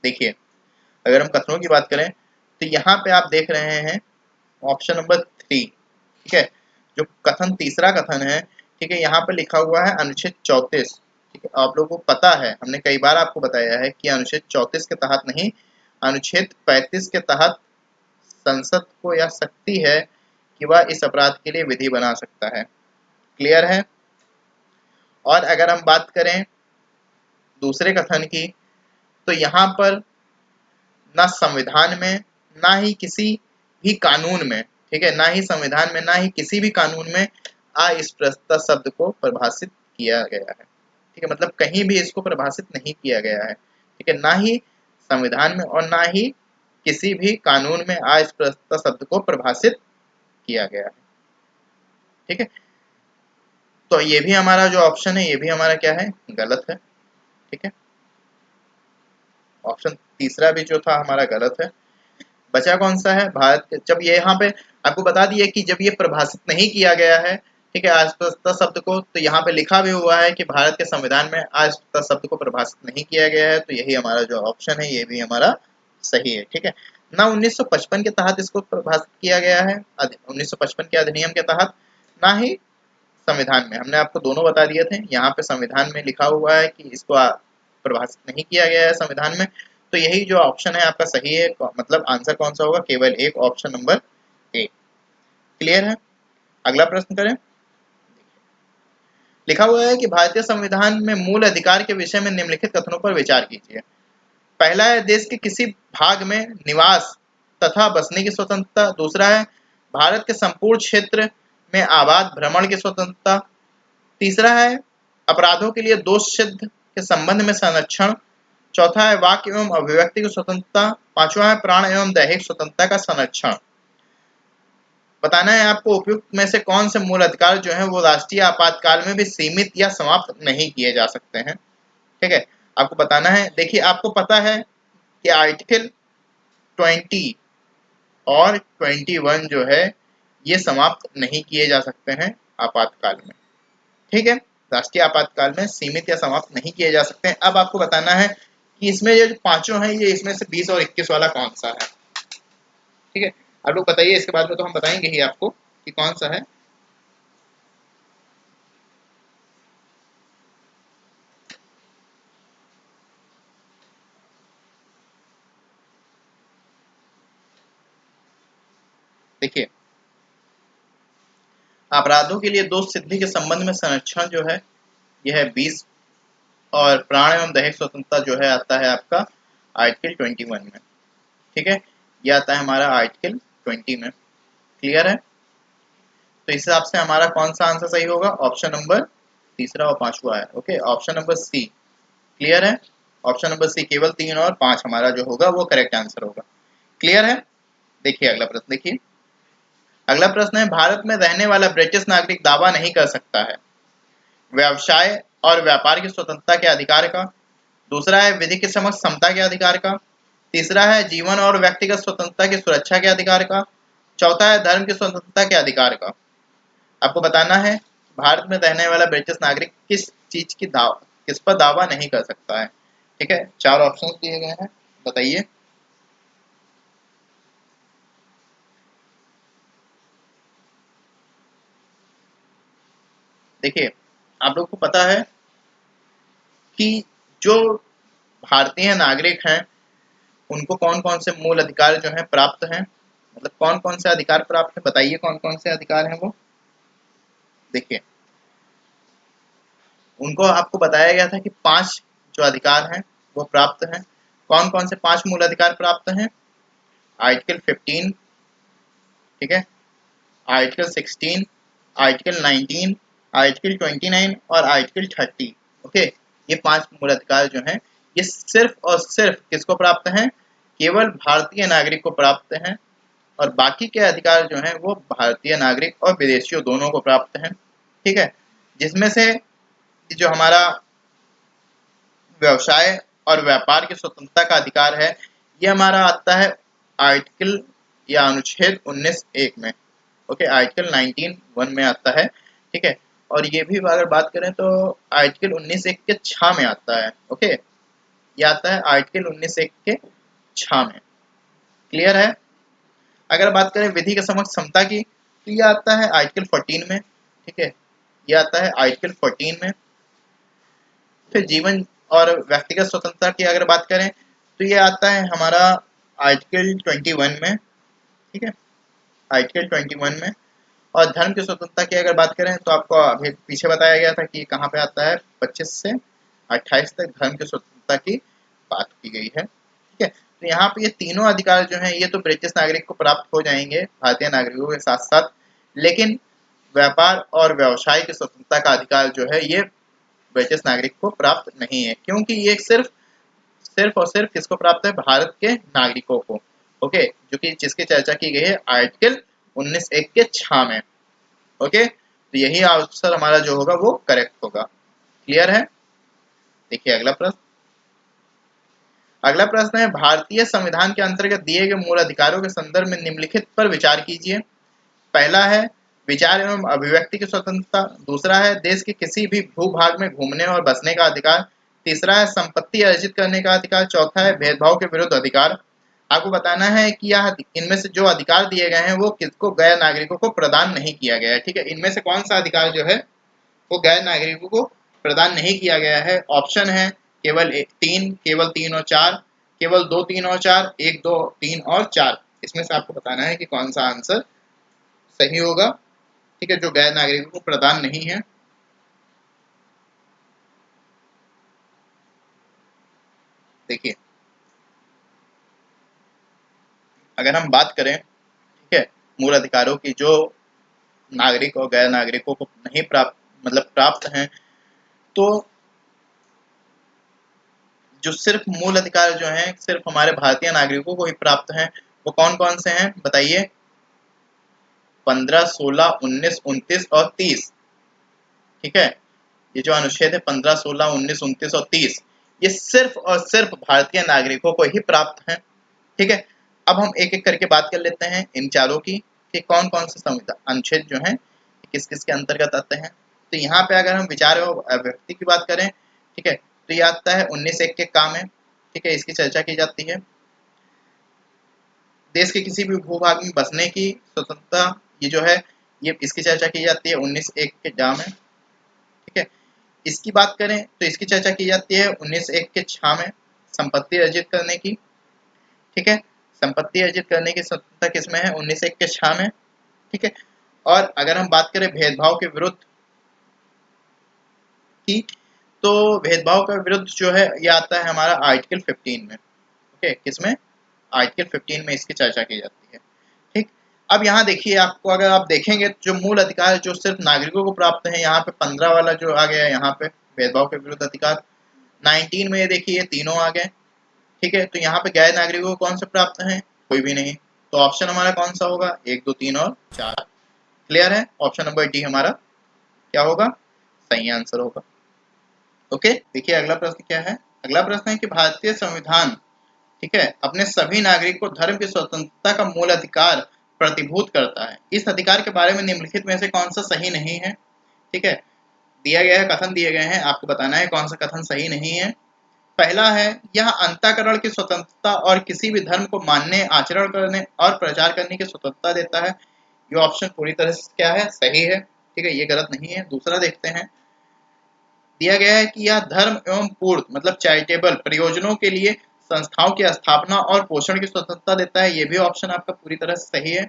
देखिए अगर हम कथनों की बात करें तो यहाँ पे आप देख रहे हैं ऑप्शन नंबर 3, ठीक है, जो कथन तीसरा कथन है, ठीक है, यहाँ पे लिखा हुआ है अनुच्छेद 34, ठीक है। आप लोगों को पता है, हमने कई बार आपको बताया है कि अनुच्छेद 34 के तहत नहीं, अनुच्छेद 35 के तहत संसद को यह शक्ति है कि वह इस अपराध के लिए विधि बना सकता है। क्लियर है। और अगर हम बात करें दूसरे कथन की, तो यहाँ पर ना संविधान में, ना ही किसी भी कानून में, ठीक है, ना ही संविधान में, ना ही किसी भी कानून में अस्पृश्यता शब्द को परिभाषित किया गया है। ठीक है, मतलब कहीं भी इसको परिभाषित नहीं किया गया है। ठीक है, ना ही संविधान में और ना ही किसी भी कानून में अस्पृश्यता शब्द को परिभाषित किया गया है। ठीक है, तो ये भी हमारा जो ऑप्शन है, ये भी हमारा क्या है, गलत है। ठीक है, ऑप्शन तीसरा भी जो था हमारा गलत है। बचा कौन सा है, भारत के, जब ये यहाँ पे आपको बता दिया कि जब ये परिभाषित नहीं किया गया है, ठीक है, अस्पृश्यता शब्द को, तो यहाँ पे लिखा भी हुआ है कि भारत के संविधान में अस्पृश्यता शब्द को परिभाषित नहीं किया गया है, तो यही हमारा जो ऑप्शन है ये भी हमारा सही है। ठीक है, ना 1955 के तहत इसको परिभाषित किया गया है, 1955 के अधिनियम के तहत, ना ही संविधान में। हमने आपको दोनों बता दिए थे, यहाँ पे संविधान में लिखा हुआ है कि इसको परिभाषित नहीं किया गया है संविधान में, तो यही जो ऑप्शन है आपका सही है। मतलब आंसर कौन सा होगा, केवल एक, ऑप्शन नंबर ए। क्लियर है। अगला प्रश्न करें। लिखा हुआ है कि भारतीय संविधान में मूल अधिकार के विषय में निम्नलिखित कथनों पर विचार कीजिए। पहला है देश के किसी भाग में निवास तथा बसने की स्वतंत्रता। दूसरा है भारत के संपूर्ण क्षेत्र में आबाद भ्रमण की स्वतंत्रता। तीसरा है अपराधों के लिए दोष सिद्ध के संबंध में संरक्षण। चौथा है वाक्य एवं अभिव्यक्ति की स्वतंत्रता। पांचवा है प्राण एवं दैहिक स्वतंत्रता का संरक्षण। बताना है आपको उपयुक्त में से कौन से मूल अधिकार जो है वो राष्ट्रीय आपातकाल में भी सीमित या समाप्त नहीं किए जा सकते हैं। ठीक है, आपको बताना है। देखिए, आपको पता है कि आर्टिकल 20 और 21 जो है ये समाप्त नहीं किए जा सकते हैं आपातकाल में। ठीक है, राष्ट्रीय आपातकाल में सीमित या समाप्त नहीं किए जा सकते हैं। अब आपको बताना है कि इसमें ये जो पांचों हैं, ये इसमें से 20 और 21 वाला कौन सा है। ठीक है, आप लोग बताइए, इसके बाद में तो हम बताएंगे ही आपको कि कौन सा है। देखिए, अपराधों के लिए दोष सिद्धि के संबंध में संरक्षण जो है यह है 20, और प्राण एवं दैहिक स्वतंत्रता जो है आता है आपका आर्टिकल 21 में। ठीक है, यह आता है हमारा आर्टिकल 20 में। क्लियर है। तो इस हिसाब से हमारा कौन सा आंसर सही होगा, ऑप्शन नंबर तीसरा और पांचवा है। Okay, option number C. Clear है, ऑप्शन नंबर सी, केवल 3 और 5 हमारा जो होगा वो करेक्ट आंसर होगा। क्लियर है। देखिए अगला प्रश्न, देखिए अगला प्रश्न है, भारत में रहने वाला ब्रिटिश नागरिक दावा नहीं कर सकता है व्यवसाय और व्यापार की स्वतंत्रता के अधिकार का। दूसरा है विधि के समक्ष समता के अधिकार का। तीसरा है जीवन और व्यक्तिगत स्वतंत्रता की सुरक्षा के अधिकार का। चौथा है धर्म की स्वतंत्रता के अधिकार का। आपको बताना है भारत में रहने वाला ब्रिटिश नागरिक किस चीज की किस पर दावा नहीं कर सकता है। ठीक है, 4 ऑप्शन दिए गए हैं, बताइए। देखिए, आप लोग को पता है कि जो भारतीय नागरिक हैं उनको कौन कौन से मूल अधिकार जो हैं प्राप्त हैं, मतलब कौन कौन से अधिकार प्राप्त है, बताइए कौन कौन से अधिकार हैं वो। देखिए, उनको आपको बताया गया था कि 5 जो अधिकार हैं वो प्राप्त हैं। कौन कौन से 5 मूल अधिकार प्राप्त हैं, आर्टिकल 15, ठीक है, आर्टिकल 16, आर्टिकल 19, आर्टिकल 29 और आर्टिकल 30। ओके, ये 5 मूल अधिकार जो हैं ये सिर्फ और सिर्फ किसको प्राप्त हैं, केवल भारतीय नागरिक को प्राप्त हैं, और बाकी के अधिकार जो हैं वो भारतीय नागरिक और विदेशियों दोनों को प्राप्त हैं। ठीक है, जिसमें से जो हमारा व्यवसाय और व्यापार की स्वतंत्रता का अधिकार है ये हमारा आता है आर्टिकल या अनुच्छेद 19(1) में। ओके, आर्टिकल 19(1) में आता है। ठीक है, और ये भी अगर बात करें तो आर्टिकल 19(1) के 6 में आता है। ओके, ये आता है आर्टिकल 19(1) के 6 में। क्लियर है। अगर बात करें विधि के समक्ष समता की, तो ये आता है आर्टिकल 14 में। ठीक है, ये आता है आर्टिकल 14 में। फिर जीवन और व्यक्तिगत स्वतंत्रता की अगर बात करें तो ये आता है हमारा आर्टिकल 21 में। ठीक है, आर्टिकल 21 में। और धर्म की स्वतंत्रता की अगर बात करें तो आपको अभी पीछे बताया गया था कि कहाँ पे आता है, 25 से 28 तक धर्म की स्वतंत्रता की बात की गई है। ठीक है, तो यहाँ पे ये तीनों अधिकार जो हैं ये तो ब्रिटिश नागरिक को प्राप्त हो जाएंगे भारतीय नागरिकों के साथ साथ, लेकिन व्यापार और व्यवसाय की स्वतंत्रता का अधिकार जो है ये ब्रिटिश नागरिक को प्राप्त नहीं है, क्योंकि ये सिर्फ सिर्फ और सिर्फ किसको प्राप्त है, भारत के नागरिकों को। ओके, जो कि जिसकी चर्चा की गई है आर्टिकल 19(1) के 6 में। ओके, तो यही आंसर हमारा जो होगा वो करेक्ट होगा। क्लियर है? देखिए अगला प्रश्न। अगला प्रश्न है, भारतीय संविधान के अंतर्गत दिए गए मूल अधिकारों के संदर्भ में निम्नलिखित पर विचार कीजिए। पहला है विचार एवं अभिव्यक्ति की स्वतंत्रता, दूसरा है देश के किसी भी भूभाग में घूमने और बसने का अधिकार, तीसरा है संपत्ति अर्जित करने का अधिकार, चौथा है भेदभाव के विरुद्ध अधिकार। आपको बताना है कि यह इनमें से जो अधिकार दिए गए हैं वो किसको, गैर नागरिकों को प्रदान नहीं किया गया है। ठीक है, इनमें से कौन सा अधिकार जो है वो गैर नागरिकों को प्रदान नहीं किया गया है। ऑप्शन है केवल 3, केवल 3 और 4, केवल 2, 3 और 4, 1, 2, 3 और 4। इसमें से आपको बताना है कि कौन सा आंसर सही होगा। ठीक है, जो गैर नागरिकों को प्रदान नहीं है। देखिए अगर हम बात करें, ठीक है, मूल अधिकारों की जो नागरिक और गैर नागरिकों को नहीं प्राप्त मतलब प्राप्त हैं, तो जो सिर्फ मूल अधिकार जो हैं सिर्फ हमारे भारतीय नागरिकों को ही प्राप्त हैं, वो कौन कौन से हैं बताइए। 15, 16, 19, 29 और 30। ठीक है, ये जो अनुच्छेद है 15, 16, 19, 29 और 30, ये सिर्फ और सिर्फ भारतीय नागरिकों को ही प्राप्त हैं। ठीक है, अब हम एक एक करके बात कर लेते हैं इन चारों की कि कौन कौन से संविधान अनुच्छेद जो हैं किस किस के अंतर्गत आते हैं। तो यहाँ पे अगर हम विचार एवं अभिव्यक्ति की बात करें, ठीक है, तो ये आता है 19(1) के काम है। ठीक है, इसकी चर्चा की जाती है। देश के किसी भी भूभाग में बसने की स्वतंत्रता, ये जो है ये इसकी चर्चा की जाती है 19(1) के जा में। ठीक है, इसकी बात करें तो इसकी चर्चा की जाती है 19(1) के 6 में, संपत्ति अर्जित करने की। ठीक है, संपत्ति अर्जित करने की स्वतंत्रता किसमें है, 19(1) के 6 में। ठीक है, और अगर हम बात करें भेदभाव के विरुद्ध की, तो भेदभाव का विरुद्ध जो है ये आता है हमारा आर्टिकल 15 में। ओके, किसमें, आर्टिकल 15 में इसकी चर्चा की जाती है। ठीक, अब यहाँ देखिए आपको अगर आप देखेंगे जो मूल अधिकार जो सिर्फ नागरिकों को प्राप्त है, यहाँ पे 15 वाला जो आ गया है यहाँ पे भेदभाव के विरुद्ध अधिकार। 19 में ये देखिए ये तीनों आ गए। ठीक है, तो यहाँ पे गैर नागरिकों को कौन से प्राप्त हैं, कोई भी नहीं। तो ऑप्शन हमारा कौन सा होगा, 1, 2, 3 और 4। क्लियर है, ऑप्शन नंबर डी हमारा क्या होगा, सही आंसर होगा। ओके, देखिए अगला प्रश्न क्या है। अगला प्रश्न है कि भारतीय संविधान, ठीक है, अपने सभी नागरिक को धर्म की स्वतंत्रता का मूल अधिकार प्रतिभूत करता है। इस अधिकार के बारे में निम्नलिखित में से कौन सा सही नहीं है। ठीक है, दिया गया है, कथन दिए गए हैं, आपको बताना है कौन सा कथन सही नहीं है। पहला है, यह अंतःकरण की स्वतंत्रता और किसी भी धर्म को मानने, आचरण करने और प्रचार करने की स्वतंत्रता देता है। ये ऑप्शन पूरी तरह से क्या है, सही है। ठीक है, ये गलत नहीं है। दूसरा देखते हैं, दिया गया है कि यह धर्म एवं पूर्ण मतलब चैरिटेबल प्रयोजनों के लिए संस्थाओं की स्थापना और पोषण की स्वतंत्रता देता है। ये भी ऑप्शन आपका पूरी तरह से सही है।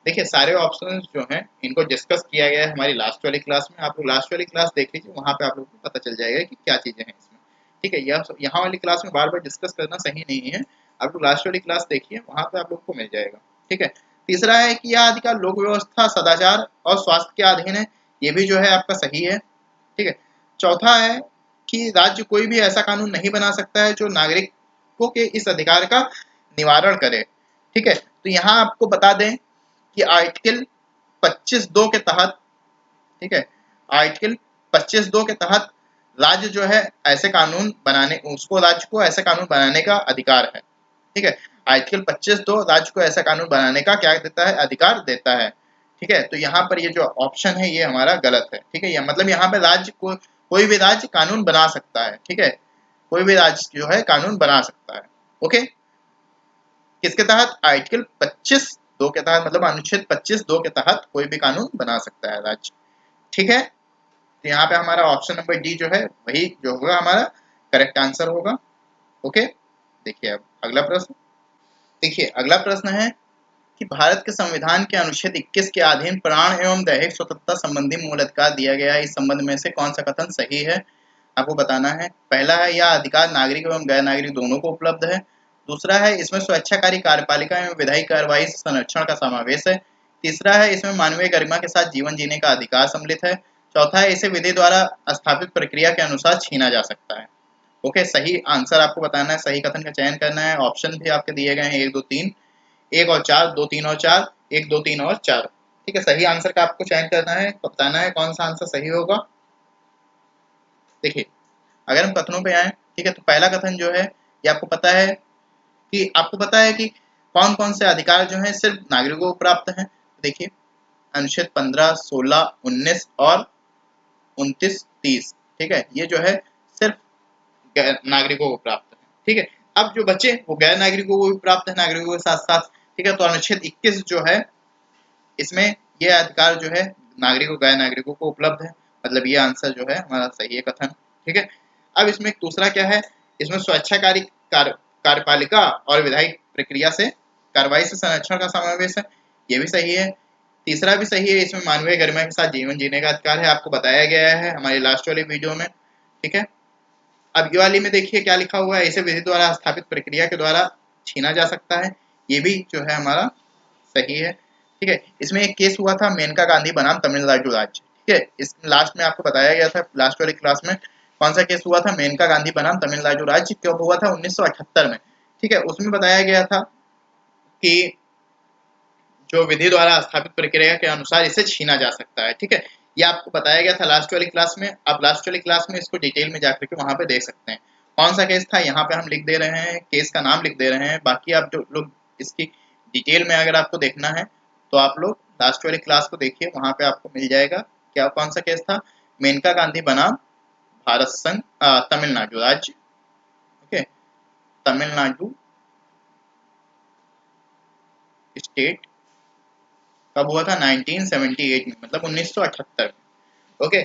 देखिए सारे ऑप्शन जो हैं इनको डिस्कस किया गया है हमारी लास्ट वाली क्लास में। आप लोग लास्ट वाली क्लास देख लीजिए, वहां पे आप लोगों को पता चल जाएगा कि क्या चीजें हैं इसमें। ठीक है, यह यहाँ वाली क्लास में बार बार डिस्कस करना सही नहीं है। आप लोग लास्ट वाली क्लास देखिए, वहां पे आप लोग को मिल जाएगा। ठीक है, तीसरा है कि यह अधिकार लोक व्यवस्था, सदाचार और स्वास्थ्य के अधीन है। ये भी जो है आपका सही है। ठीक है, चौथा है कि राज्य कोई भी ऐसा कानून नहीं बना सकता है जो नागरिकों के इस अधिकार का निवारण करे। ठीक है, तो यहाँ आपको बता दें कि आर्टिकल 25(2) के तहत, ठीक है, आर्टिकल 25(2) के तहत राज्य जो है ऐसे कानून बनाने, उसको राज्य को ऐसे कानून बनाने का अधिकार है। ठीक है, आर्टिकल 25(2) राज्य को ऐसा कानून बनाने का क्या देता है, अधिकार देता है। ठीक है, तो यहाँ पर ये जो ऑप्शन है ये हमारा गलत है। ठीक है, मतलब यहाँ पे राज्य को कोई भी राज्य कानून बना सकता है। ठीक है, कोई भी राज्य जो है कानून बना सकता है। ओके, किसके तहत, आर्टिकल 25(2) के तहत, मतलब अनुच्छेद 25(2) के तहत कोई भी कानून बना सकता है राज्य। ठीक है, तो यहाँ पे हमारा ऑप्शन नंबर डी जो है वही जो होगा हमारा करेक्ट आंसर होगा। ओके, देखिए अब अगला प्रश्न। देखिए अगला प्रश्न है कि भारत के संविधान के अनुच्छेद 21 के अधीन प्राण एवं दैहिक स्वतंत्रता संबंधी मूल अधिकार दिया गया है। इस संबंध में से कौन सा कथन सही है, आपको बताना है। पहला है, यह अधिकार नागरिक एवं गैर नागरिक दोनों को उपलब्ध है। दूसरा है, इसमें स्वेच्छाकारी कार्यपालिका एवं विधायी कार्रवाई से संरक्षण का समावेश है। तीसरा है, इसमें मानवीय गरिमा के साथ जीवन जीने का अधिकार सम्मिलित है। चौथा है, इसे विधि द्वारा स्थापित प्रक्रिया के अनुसार छीना जा सकता है। ओके, सही आंसर आपको बताना है, सही कथन का चयन करना है। ऑप्शन भी आपके दिए गए हैं 1 2 3, 1 और 4, 2 3 और 4, 1 2 3 और 4। ठीक है, सही आंसर का आपको चयन करना है, बताना है कौन सा आंसर सही होगा। देखिए, अगर हम कथनों पे आए, ठीक है, तो पहला कथन जो है ये आपको पता है कि कौन कौन से अधिकार जो हैं सिर्फ नागरिकों को प्राप्त हैं। देखिए, अनुच्छेद 15, 16, 19 और 29, 30, ठीक है, ये जो है सिर्फ गैर नागरिकों को प्राप्त है। ठीक है, अब जो बचे वो गैर नागरिकों को भी प्राप्त है, नागरिकों के साथ साथ। ठीक है, तो अनुच्छेद 21 जो है इसमें ये अधिकार जो है नागरिकों गैर नागरिकों को उपलब्ध है, मतलब ये आंसर जो है हमारा सही है कथन। ठीक है, अब इसमें एक दूसरा क्या है, इसमें स्वेच्छाकारी कार्यपालिका और विधायी प्रक्रिया से कार्रवाई से संरक्षण का समावेश है, ये भी सही है। तीसरा भी सही है, इसमें मानवीय गरिमा के साथ जीवन जीने का अधिकार है, आपको बताया गया है हमारी लास्ट वाली वीडियो में। ठीक है, अब ये वाली में देखिए क्या लिखा हुआ है, इसे विधि द्वारा स्थापित प्रक्रिया के द्वारा छीना जा सकता है, ये भी जो है हमारा सही है। ठीक है, इसमें एक केस हुआ था मेनका गांधी बनाम तमिलनाडु राज्य। ठीक है, इस लास्ट में आपको बताया गया था लास्ट वाली क्लास में कौन सा केस हुआ था, मेनका गांधी बनाम तमिलनाडु राज्य, कब हुआ था, 1978 में। ठीक है, उसमें बताया गया था कि जो विधि द्वारा स्थापित प्रक्रिया के अनुसार इसे छीना जा सकता है। ठीक है, ये आपको बताया गया था लास्ट वाली क्लास में, आप लास्ट वाली क्लास में इसको डिटेल में जाकर के वहां पे देख सकते हैं कौन सा केस था। यहाँ पे हम लिख दे रहे हैं, केस का नाम लिख दे रहे हैं, बाकी आप जो लोग इसकी डिटेल में अगर आपको देखना है तो आप लोग लास्ट वाली क्लास को देखिए, वहां पे आपको मिल जाएगा क्या कौन सा केस था। मेनका गांधी बनाम भारत संघ तमिलनाडु राज्य, ओके, तमिलनाडु स्टेट, कब हुआ था, 1978 में, मतलब 1978 में। ओके,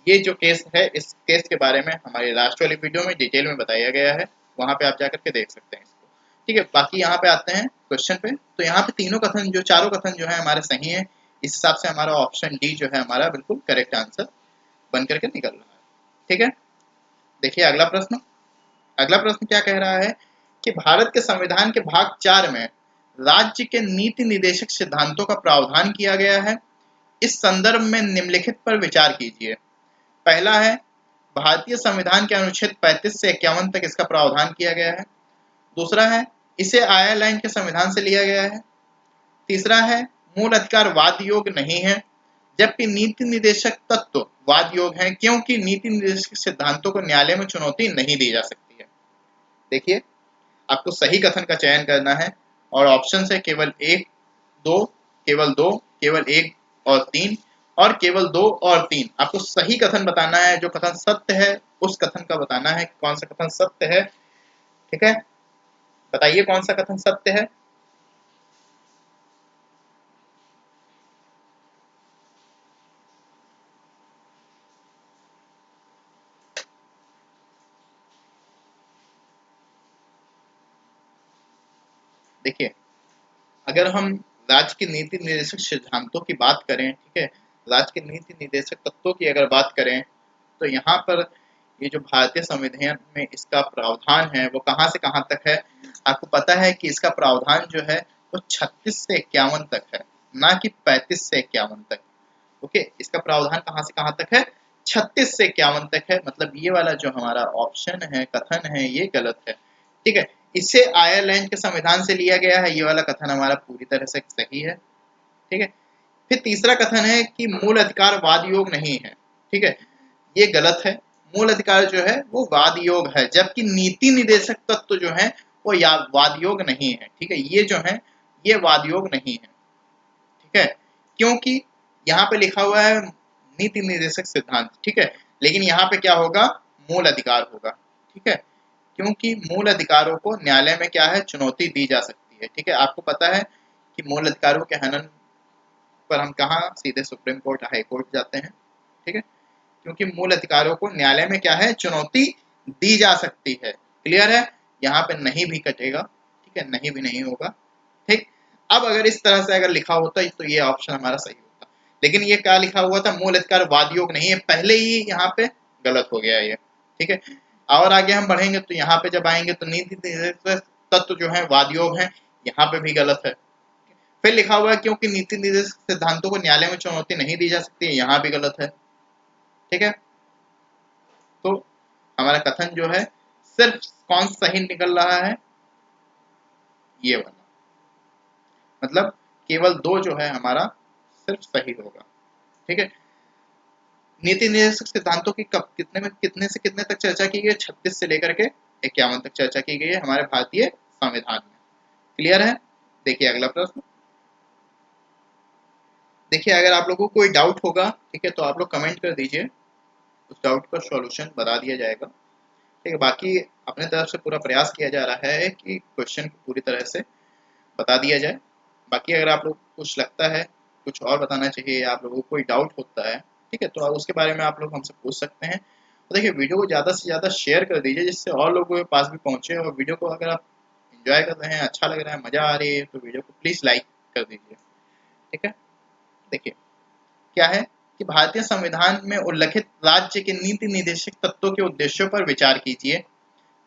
ये जो केस है इस केस के बारे में हमारी लास्ट वाली वीडियो में डिटेल में बताया गया है, वहां पे आप जाकर के देख सकते हैं इसको। ठीक है, बाकी यहाँ पे आते हैं क्वेश्चन पे, तो यहाँ पे तीनों कथन जो चारों कथन जो है हमारे सही है, इस हिसाब से हमारा ऑप्शन डी जो है हमारा बिल्कुल करेक्ट आंसर बन करके निकल रहा है। ठीक है, देखिए अगला प्रश्न, अगला प्रश्न क्या कह रहा है कि भारत के संविधान के भाग 4 में राज्य के नीति निर्देशक सिद्धांतों का प्रावधान किया गया है, इस संदर्भ में निम्नलिखित पर विचार कीजिए। पहला है, भारतीय संविधान के अनुच्छेद 35 से 51 तक इसका प्रावधान किया गया है। दूसरा है, इसे आयरलैंड के संविधान से लिया गया है। तीसरा है, मूल अधिकार वाद योग्य नहीं है, जबकि नीति निर्देशक तत्व वाद योग्य है, क्योंकि नीति निर्देशक सिद्धांतों को न्यायालय में चुनौती नहीं दी जा सकती है। देखिए, आपको सही कथन का चयन करना है और ऑप्शन है केवल 1, 2, केवल 2, केवल 1 और 3 और केवल 2 और 3। आपको सही कथन बताना है, जो कथन सत्य है उस कथन का बताना है, कौन सा कथन सत्य है। ठीक है, बताइए कौन सा कथन सत्य है। देखिए, अगर हम राज्य की नीति निर्देशक सिद्धांतों की बात करें, ठीक है, राज्य के नीति निर्देशक तत्वों की अगर बात करें, तो यहाँ पर ये जो भारतीय संविधान में इसका प्रावधान है वो कहाँ से कहाँ तक है, आपको पता है कि इसका प्रावधान जो है वो 36 से 51 तक है, ना कि 35 से 51 तक। ओके, इसका प्रावधान कहाँ से कहाँ तक है, 36 से 51 तक है, मतलब ये वाला जो हमारा ऑप्शन है, कथन है, ये गलत है। ठीक है, इसे आयरलैंड के संविधान से लिया गया है, ये वाला कथन हमारा पूरी तरह से सही है। ठीक है, फिर तीसरा कथन है कि मूल अधिकार वाद योग नहीं है। ठीक है, ये गलत है, मूल अधिकार जो है वो वाद योग है, जबकि नीति निर्देशक तत्व जो है वो वाद योग नहीं है। ठीक है, ये जो है ये वाद योग नहीं है। ठीक है, क्योंकि यहाँ पे लिखा हुआ है नीति निर्देशक सिद्धांत, ठीक है, लेकिन यहाँ पे क्या होगा, मूल अधिकार होगा। ठीक है, क्योंकि मूल अधिकारों को न्यायालय में क्या है, चुनौती दी जा सकती है। ठीक है, आपको पता है कि मूल अधिकारों के हनन पर हम कहाँ सीधे सुप्रीम कोर्ट, हाई कोर्ट जाते हैं। ठीक है, क्योंकि मूल अधिकारों को न्यायालय में क्या है, चुनौती दी जा सकती है। क्लियर है, यहाँ पे नहीं भी कटेगा। ठीक है, नहीं भी नहीं होगा। ठीक, अब अगर इस तरह से अगर लिखा होता तो ये ऑप्शन हमारा सही होता, लेकिन ये क्या लिखा हुआ था, मूल अधिकार वादयोग नहीं है, पहले ही यहाँ पे गलत हो गया ये। ठीक है, और आगे हम बढ़ेंगे तो यहाँ पे जब आएंगे तो नीति निर्देशक तत्व जो है वादयोग है, यहाँ पे भी गलत है। फिर लिखा हुआ है क्योंकि नीति निर्देशक सिद्धांतों को न्यायालय में चुनौती नहीं दी जा सकती है, यहाँ भी गलत है। ठीक है, तो हमारा कथन जो है सिर्फ कौन सही निकल रहा है, ये वाला, मतलब केवल 2 जो है हमारा सिर्फ सही होगा। ठीक है, नीति निर्देशक सिद्धांतों की कब कितने से कितने तक चर्चा की गई, 36 से लेकर के 51 तक चर्चा की गई है हमारे भारतीय संविधान में। क्लियर है? देखिए अगला प्रश्न। देखिए अगर आप लोगों को कोई डाउट होगा, ठीक है, तो आप लोग कमेंट कर दीजिए, उस डाउट का सॉल्यूशन बता दिया जाएगा। ठीक है, बाकी अपने तरफ से पूरा प्रयास किया जा रहा है कि क्वेश्चन को पूरी तरह से बता दिया जाए। बाकी अगर आप लोग कुछ लगता है, कुछ और बताना चाहिए, आप लोगों को कोई डाउट होता है, ठीक है, तो उसके बारे में आप लोग हमसे पूछ सकते हैं। तो देखिए वीडियो को ज़्यादा से ज़्यादा शेयर कर दीजिए, जिससे और लोगों के पास भी पहुँचे, और वीडियो को अगर आप एंजॉय कर रहे हैं, अच्छा लग रहा है, मज़ा आ रही है, तो वीडियो को प्लीज़ लाइक कर दीजिए। ठीक है, देखिए क्या है कि भारतीय संविधान में उल्लिखित राज्य के नीति निर्देशक तत्वों के उद्देश्यों पर विचार कीजिए।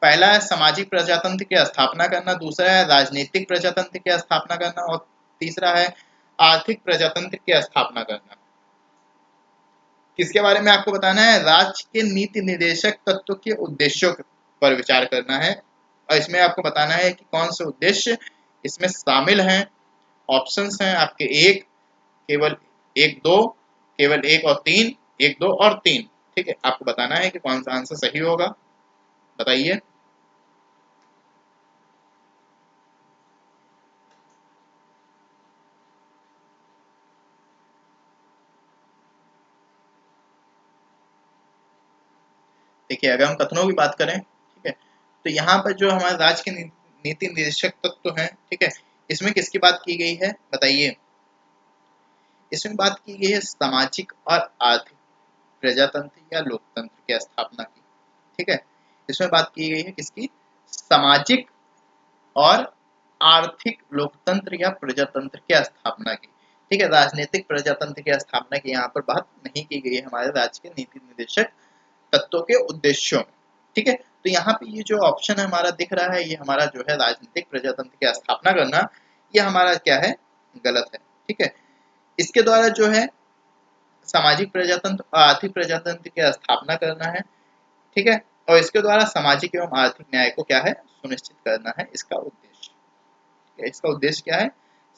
पहला है सामाजिक प्रजातंत्र की स्थापना करना, दूसरा है राजनीतिक प्रजातंत्र की स्थापना करना, और तीसरा है आर्थिक प्रजातंत्र की स्थापना करना। किसके बारे में आपको बताना है? राज्य के नीति निर्देशक तत्व के उद्देश्यों पर विचार करना है, और इसमें आपको बताना है कि कौन से उद्देश्य इसमें शामिल हैं। ऑप्शंस हैं आपके एक, केवल एक, दो, केवल एक और तीन, एक, दो और तीन। ठीक है, आपको बताना है कि कौन सा आंसर सही होगा, बताइए। देखिए अगर हम कथनों की बात करें, ठीक है, तो यहाँ पर जो हमारे राज्य के नीति निर्देशक तत्व हैं, ठीक है, इसमें किसकी बात की गई है बताइए? इसमें बात की गई है सामाजिक और आर्थिक प्रजातंत्र या लोकतंत्र की स्थापना की। ठीक है, इसमें बात की गई है किसकी? सामाजिक और आर्थिक लोकतंत्र या प्रजातंत्र की स्थापना की। ठीक है, राजनीतिक प्रजातंत्र की स्थापना की यहाँ पर बात नहीं की गई है हमारे राज्य के नीति निर्देशक तत्वों के उद्देश्यों में। ठीक है, तो यहाँ पे ये जो ऑप्शन हमारा दिख रहा है, ये हमारा जो है राजनीतिक प्रजातंत्र की स्थापना करना, ये हमारा क्या है? गलत है। ठीक है, इसके द्वारा जो है सामाजिक प्रजातंत्र और आर्थिक प्रजातंत्र की स्थापना करना है। ठीक है, और इसके द्वारा सामाजिक एवं आर्थिक न्याय को क्या है? सुनिश्चित करना है इसका उद्देश्य। इसका उद्देश्य क्या है?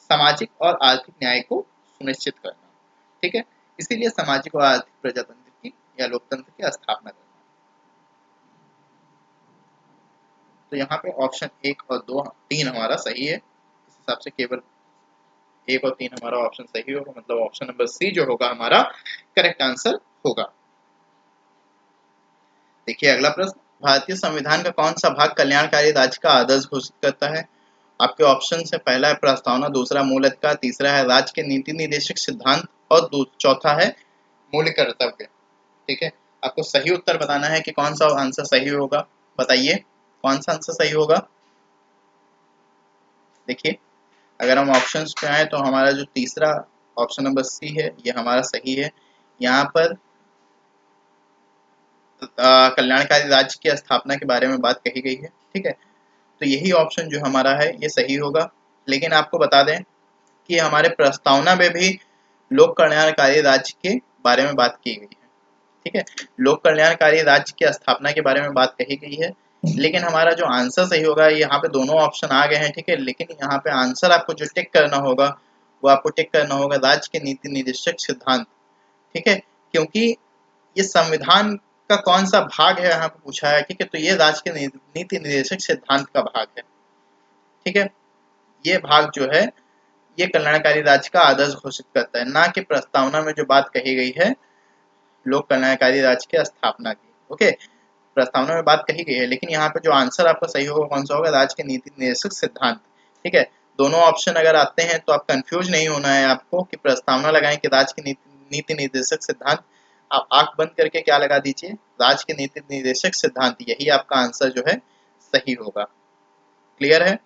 सामाजिक और आर्थिक न्याय को सुनिश्चित करना। ठीक है, इसीलिए सामाजिक और आर्थिक प्रजातंत्र की या लोकतंत्र की स्थापना करना। तो यहाँ पे ऑप्शन 1 और 2 3 हमारा सही है, इस हिसाब से केवल 1 और 3 हमारा ऑप्शन सही होगा, मतलब ऑप्शन नंबर सी जो होगा हमारा करेक्ट आंसर होगा। देखिए अगला प्रश्न, भारतीय संविधान का कौन सा भाग कल्याणकारी राज्य का आदर्श घोषित करता है? आपके ऑप्शन है, पहला है प्रस्तावना, दूसरा मूल अधिकार, तीसरा है राज्य के नीति निर्देशक सिद्धांत, और चौथा है मूल कर्तव्य। ठीक है, आपको सही उत्तर बताना है कि कौन सा आंसर सही होगा, बताइए कौन सा आंसर सही होगा। देखिए अगर हम ऑप्शंस पे आए तो हमारा जो तीसरा ऑप्शन नंबर सी है, ये हमारा सही है। यहाँ पर कल्याणकारी राज्य की स्थापना के बारे में बात कही गई है। ठीक है, तो यही ऑप्शन जो हमारा है ये सही होगा। लेकिन आपको बता दें कि हमारे प्रस्तावना में भी लोक कल्याणकारी राज्य के बारे में बात की गई है। ठीक है, लोक कल्याणकारी राज्य की स्थापना के बारे में बात कही गई है, लेकिन हमारा जो आंसर सही होगा, यहाँ पे दोनों ऑप्शन आ गए हैं। ठीक है, लेकिन यहाँ पे आंसर आपको जो टिक करना होगा, वो आपको टिक करना होगा राज्य के नीति निर्देशक सिद्धांत। ठीक है, क्योंकि ये संविधान का कौन सा भाग है यहाँ पे पूछा है। ठीक है, तो ये राज्य के नीति निर्देशक सिद्धांत का भाग है। ठीक है, ये भाग जो है ये कल्याणकारी राज्य का आदर्श घोषित करता है, ना कि प्रस्तावना में जो बात कही गई है लोक कल्याणकारी राज्य की स्थापना की। ओके, प्रस्तावना में बात कही गई है, लेकिन यहाँ पे जो आंसर आपका सही होगा कौन सा होगा? राज्य के नीति निर्देशक सिद्धांत। ठीक है, दोनों ऑप्शन अगर आते हैं तो आप कंफ्यूज नहीं होना है आपको कि प्रस्तावना लगाएं कि राज्य के नीति निर्देशक सिद्धांत। आप आंख बंद करके क्या लगा दीजिए? राज्य के नीति निर्देशक सिद्धांत, यही आपका आंसर जो है सही होगा। क्लियर है?